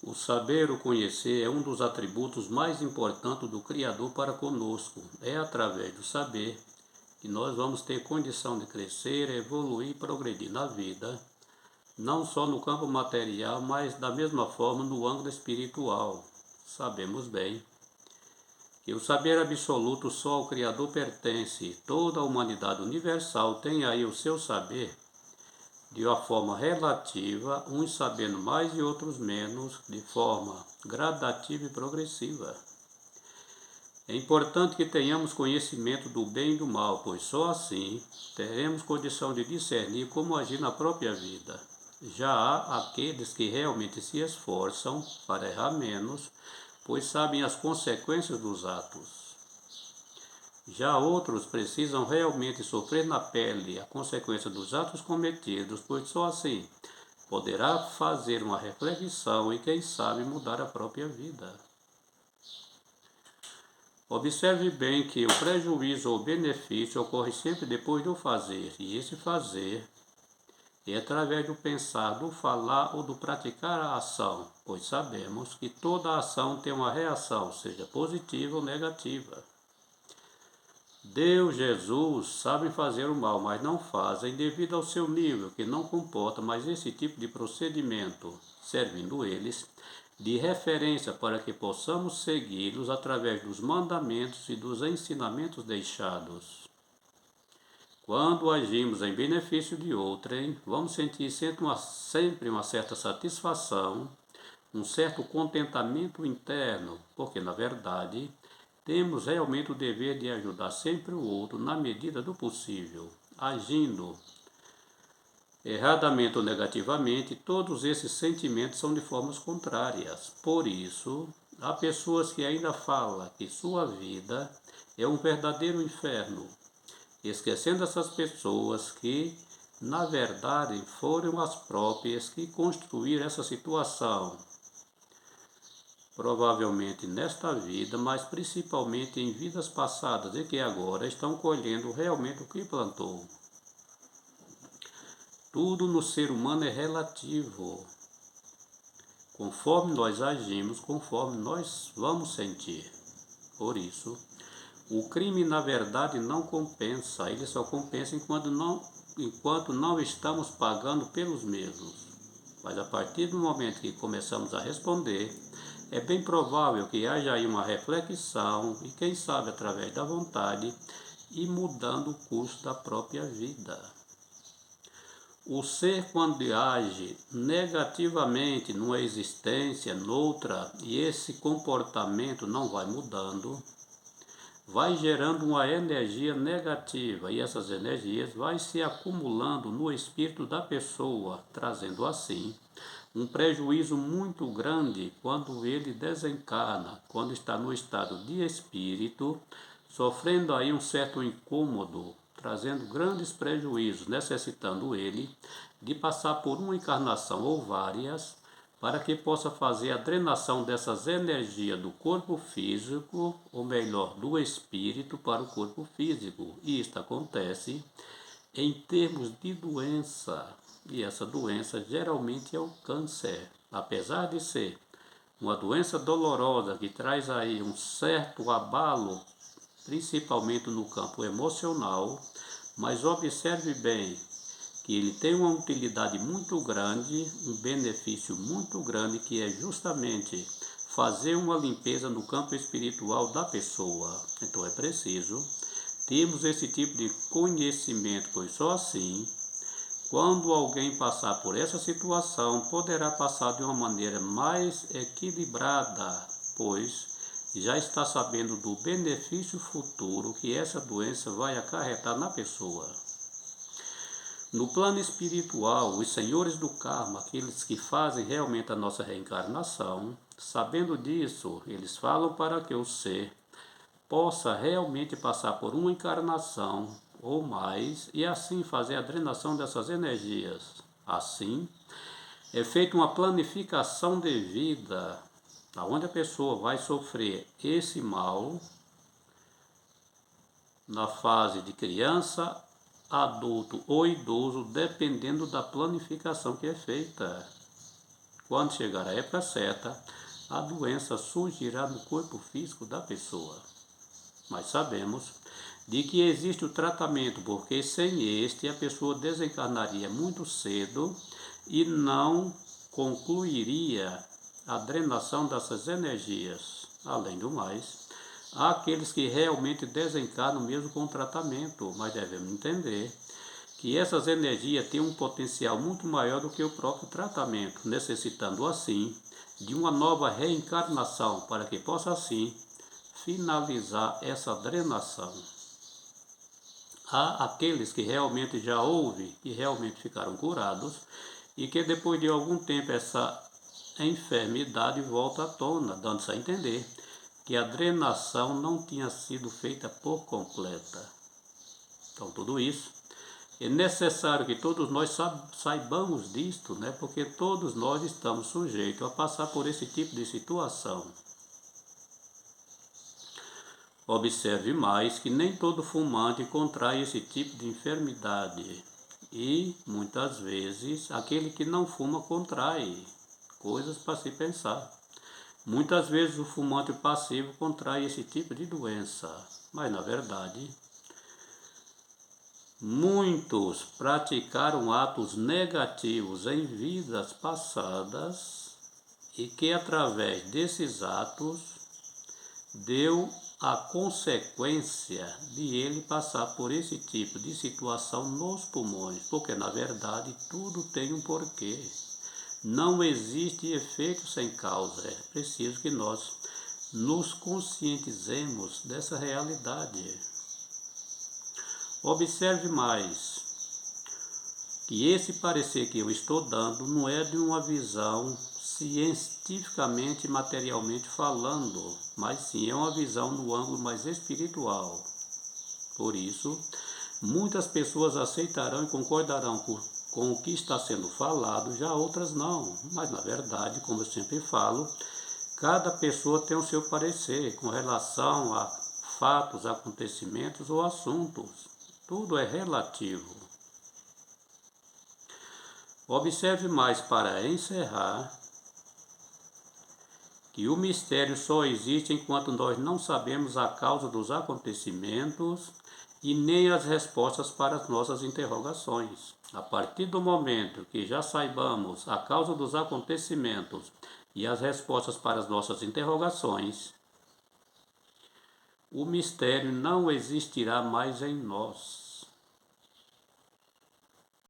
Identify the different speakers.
Speaker 1: O saber, o conhecer, é um dos atributos mais importantes do Criador para conosco. É através do saber que nós vamos ter condição de crescer, evoluir e progredir na vida, não só no campo material, mas da mesma forma no âmbito espiritual. Sabemos bem que o saber absoluto só ao Criador pertence. Toda a humanidade universal tem aí o seu saber de uma forma relativa, uns sabendo mais e outros menos, de forma gradativa e progressiva. É importante que tenhamos conhecimento do bem e do mal, pois só assim teremos condição de discernir como agir na própria vida. Já há aqueles que realmente se esforçam para errar menos, pois sabem as consequências dos atos. Já outros precisam realmente sofrer na pele a consequência dos atos cometidos, pois só assim poderá fazer uma reflexão e, quem sabe, mudar a própria vida. Observe bem que o prejuízo ou benefício ocorre sempre depois do fazer, e esse fazer é através do pensar, do falar ou do praticar a ação, pois sabemos que toda ação tem uma reação, seja positiva ou negativa. Deus, Jesus, sabem fazer o mal, mas não fazem devido ao seu nível, que não comporta mais esse tipo de procedimento, servindo eles de referência para que possamos segui-los através dos mandamentos e dos ensinamentos deixados. Quando agimos em benefício de outrem, vamos sentir sempre uma certa satisfação, um certo contentamento interno, porque, na verdade, temos realmente o dever de ajudar sempre o outro na medida do possível. Agindo erradamente ou negativamente, todos esses sentimentos são de formas contrárias. Por isso, há pessoas que ainda falam que sua vida é um verdadeiro inferno, esquecendo essas pessoas que, na verdade, foram as próprias que construíram essa situação. Provavelmente nesta vida, mas principalmente em vidas passadas e que agora estão colhendo realmente o que plantou. Tudo no ser humano é relativo. Conforme nós agimos, conforme nós vamos sentir. Por isso, o crime na verdade não compensa, ele só compensa enquanto não estamos pagando pelos mesmos. Mas a partir do momento que começamos a responder, é bem provável que haja aí uma reflexão e, quem sabe, através da vontade, e mudando o curso da própria vida. O ser, quando age negativamente numa existência, noutra, e esse comportamento não vai mudando, vai gerando uma energia negativa, e essas energias vai se acumulando no espírito da pessoa, trazendo assim um prejuízo muito grande quando ele desencarna, quando está no estado de espírito, sofrendo aí um certo incômodo, trazendo grandes prejuízos, necessitando ele de passar por uma encarnação ou várias, para que possa fazer a drenação dessas energias do corpo físico, ou melhor, do espírito para o corpo físico. E isto acontece em termos de doença, e essa doença geralmente é o câncer. Apesar de ser uma doença dolorosa que traz aí um certo abalo, principalmente no campo emocional, mas observe bem que ele tem uma utilidade muito grande, um benefício muito grande, que é justamente fazer uma limpeza no campo espiritual da pessoa. Então é preciso termos esse tipo de conhecimento, pois só assim, quando alguém passar por essa situação, poderá passar de uma maneira mais equilibrada, pois já está sabendo do benefício futuro que essa doença vai acarretar na pessoa. No plano espiritual, os senhores do karma, aqueles que fazem realmente a nossa reencarnação, sabendo disso, eles falam para que o ser possa realmente passar por uma encarnação ou mais e assim fazer a drenação dessas energias. Assim, é feita uma planificação de vida, onde a pessoa vai sofrer esse mal na fase de criança, adulto ou idoso, dependendo da planificação que é feita. Quando chegar a época certa, a doença surgirá no corpo físico da pessoa. Mas sabemos de que existe o tratamento, porque sem este a pessoa desencarnaria muito cedo e não concluiria a drenação dessas energias. Além do mais, há aqueles que realmente desencarnam mesmo com o tratamento, mas devemos entender que essas energias têm um potencial muito maior do que o próprio tratamento, necessitando assim de uma nova reencarnação para que possa assim finalizar essa drenação. Há aqueles que realmente já houve e realmente ficaram curados e que depois de algum tempo essa enfermidade volta à tona, dando-se a entender que a drenação não tinha sido feita por completa. Então, tudo isso é necessário que todos nós saibamos disto, né? Porque todos nós estamos sujeitos a passar por esse tipo de situação. Observe mais que nem todo fumante contrai esse tipo de enfermidade e, muitas vezes, aquele que não fuma contrai, coisas para se pensar. Muitas vezes o fumante passivo contrai esse tipo de doença, mas, na verdade, muitos praticaram atos negativos em vidas passadas e que, através desses atos, deu a consequência de ele passar por esse tipo de situação nos pulmões, porque na verdade tudo tem um porquê. Não existe efeito sem causa. É preciso que nós nos conscientizemos dessa realidade. Observe mais que esse parecer que eu estou dando não é de uma visão cientificamente e materialmente falando, mas sim é uma visão no ângulo mais espiritual. Por isso, muitas pessoas aceitarão e concordarão com o que está sendo falado, já outras não. Mas, na verdade, como eu sempre falo, cada pessoa tem o seu parecer com relação a fatos, acontecimentos ou assuntos. Tudo é relativo. Observe mais para encerrar que o mistério só existe enquanto nós não sabemos a causa dos acontecimentos e nem as respostas para as nossas interrogações. A partir do momento que já saibamos a causa dos acontecimentos e as respostas para as nossas interrogações, o mistério não existirá mais em nós.